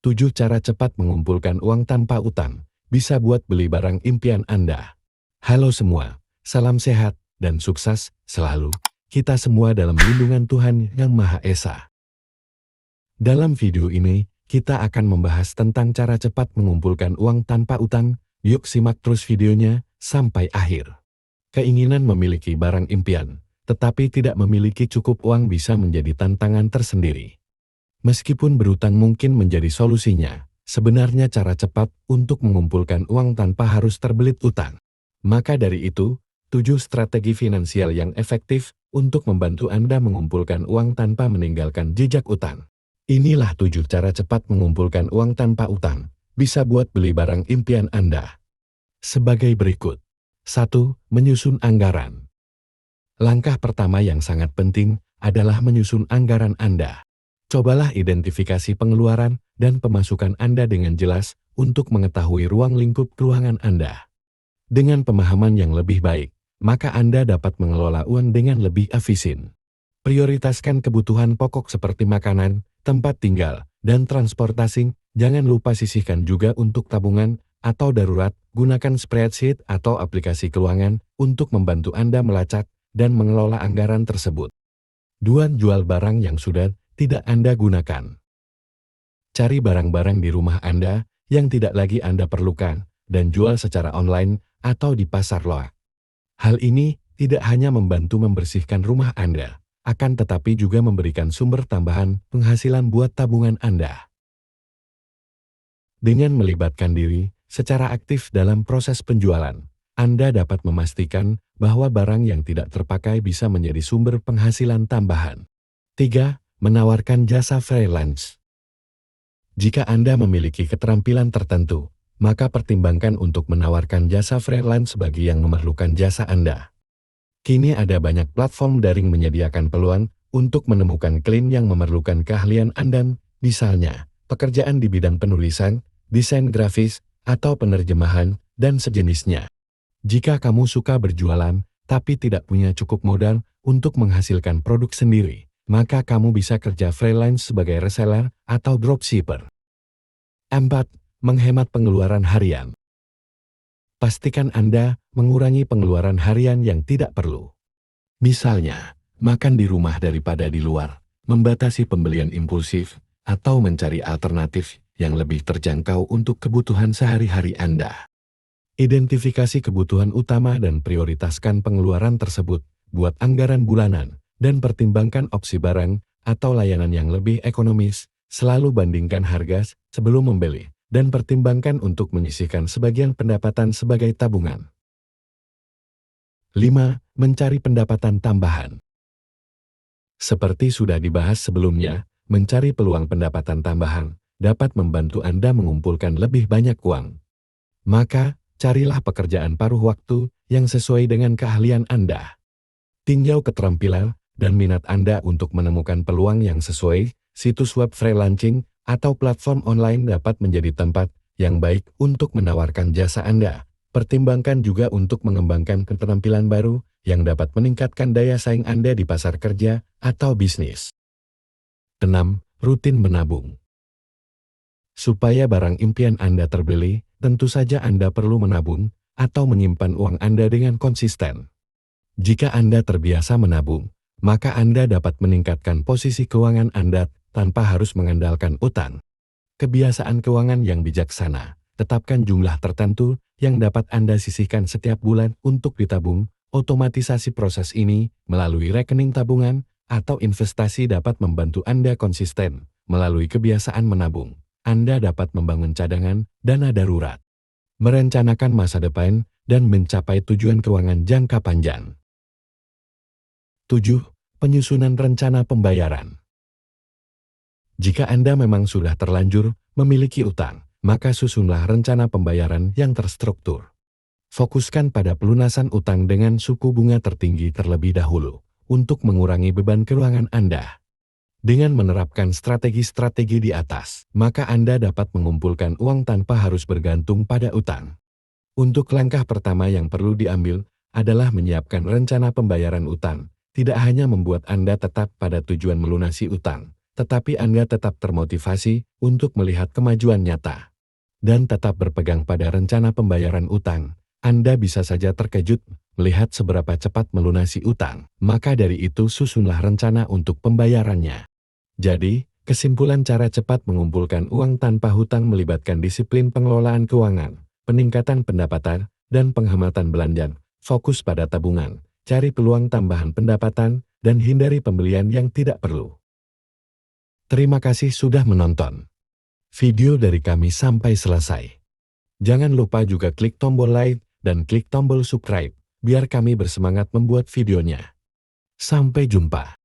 7 cara cepat mengumpulkan uang tanpa utang, bisa buat beli barang impian Anda. Halo semua, salam sehat dan sukses selalu. Kita semua dalam lindungan Tuhan Yang Maha Esa. Dalam video ini, kita akan membahas tentang cara cepat mengumpulkan uang tanpa utang. Yuk simak terus videonya sampai akhir. Keinginan memiliki barang impian, tetapi tidak memiliki cukup uang bisa menjadi tantangan tersendiri. Meskipun berutang mungkin menjadi solusinya, sebenarnya cara cepat untuk mengumpulkan uang tanpa harus terbelit utang. Maka dari itu, 7 strategi finansial yang efektif untuk membantu Anda mengumpulkan uang tanpa meninggalkan jejak utang. Inilah 7 cara cepat mengumpulkan uang tanpa utang, bisa buat beli barang impian Anda. Sebagai berikut. 1. Menyusun anggaran. Langkah pertama yang sangat penting adalah menyusun anggaran Anda. Cobalah identifikasi pengeluaran dan pemasukan Anda dengan jelas untuk mengetahui ruang lingkup keuangan Anda. Dengan pemahaman yang lebih baik, maka Anda dapat mengelola uang dengan lebih efisien. Prioritaskan kebutuhan pokok seperti makanan, tempat tinggal, dan transportasi. Jangan lupa sisihkan juga untuk tabungan atau darurat. Gunakan spreadsheet atau aplikasi keuangan untuk membantu Anda melacak dan mengelola anggaran tersebut. 2. Jual barang yang sudah tidak Anda gunakan. Cari barang-barang di rumah Anda yang tidak lagi Anda perlukan dan jual secara online atau di pasar loak. Hal ini tidak hanya membantu membersihkan rumah Anda, akan tetapi juga memberikan sumber tambahan penghasilan buat tabungan Anda. Dengan melibatkan diri secara aktif dalam proses penjualan, Anda dapat memastikan bahwa barang yang tidak terpakai bisa menjadi sumber penghasilan tambahan. 3. Menawarkan jasa freelance. Jika Anda memiliki keterampilan tertentu, maka pertimbangkan untuk menawarkan jasa freelance bagi yang memerlukan jasa Anda. Kini ada banyak platform daring menyediakan peluang untuk menemukan klien yang memerlukan keahlian Anda, misalnya pekerjaan di bidang penulisan, desain grafis, atau penerjemahan, dan sejenisnya. Jika kamu suka berjualan, tapi tidak punya cukup modal untuk menghasilkan produk sendiri, maka kamu bisa kerja freelance sebagai reseller atau dropshipper. 4. Menghemat pengeluaran harian. Pastikan Anda mengurangi pengeluaran harian yang tidak perlu. Misalnya, makan di rumah daripada di luar, membatasi pembelian impulsif, atau mencari alternatif yang lebih terjangkau untuk kebutuhan sehari-hari Anda. Identifikasi kebutuhan utama dan prioritaskan pengeluaran tersebut, buat anggaran bulanan, dan pertimbangkan opsi barang atau layanan yang lebih ekonomis. Selalu bandingkan harga sebelum membeli, dan pertimbangkan untuk menyisihkan sebagian pendapatan sebagai tabungan. 5. Mencari pendapatan tambahan. Seperti sudah dibahas sebelumnya, mencari peluang pendapatan tambahan dapat membantu Anda mengumpulkan lebih banyak uang. Maka, carilah pekerjaan paruh waktu yang sesuai dengan keahlian Anda. Tinjau keterampilan dan minat Anda untuk menemukan peluang yang sesuai. Situs web freelancing atau platform online dapat menjadi tempat yang baik untuk menawarkan jasa Anda. Pertimbangkan juga untuk mengembangkan keterampilan baru yang dapat meningkatkan daya saing Anda di pasar kerja atau bisnis. 6. Rutin menabung. Supaya barang impian Anda terbeli, tentu saja Anda perlu menabung atau menyimpan uang Anda dengan konsisten. Jika Anda terbiasa menabung, maka Anda dapat meningkatkan posisi keuangan Anda tanpa harus mengandalkan utang. Kebiasaan keuangan yang bijaksana, tetapkan jumlah tertentu yang dapat Anda sisihkan setiap bulan untuk ditabung. Otomatisasi proses ini melalui rekening tabungan atau investasi dapat membantu Anda konsisten. Melalui kebiasaan menabung, Anda dapat membangun cadangan dana darurat, merencanakan masa depan, dan mencapai tujuan keuangan jangka panjang. 7. Penyusunan rencana pembayaran. Jika Anda memang sudah terlanjur memiliki utang, maka susunlah rencana pembayaran yang terstruktur. Fokuskan pada pelunasan utang dengan suku bunga tertinggi terlebih dahulu, untuk mengurangi beban keuangan Anda. Dengan menerapkan strategi-strategi di atas, maka Anda dapat mengumpulkan uang tanpa harus bergantung pada utang. Untuk langkah pertama yang perlu diambil, adalah menyiapkan rencana pembayaran utang. Tidak hanya membuat Anda tetap pada tujuan melunasi utang, tetapi Anda tetap termotivasi untuk melihat kemajuan nyata dan tetap berpegang pada rencana pembayaran utang. Anda bisa saja terkejut melihat seberapa cepat melunasi utang. Maka dari itu susunlah rencana untuk pembayarannya. Jadi, kesimpulan cara cepat mengumpulkan uang tanpa hutang melibatkan disiplin pengelolaan keuangan, peningkatan pendapatan, dan penghematan belanja. Fokus pada tabungan, cari peluang tambahan pendapatan, dan hindari pembelian yang tidak perlu. Terima kasih sudah menonton video dari kami sampai selesai. Jangan lupa juga klik tombol like dan klik tombol subscribe, biar kami bersemangat membuat videonya. Sampai jumpa.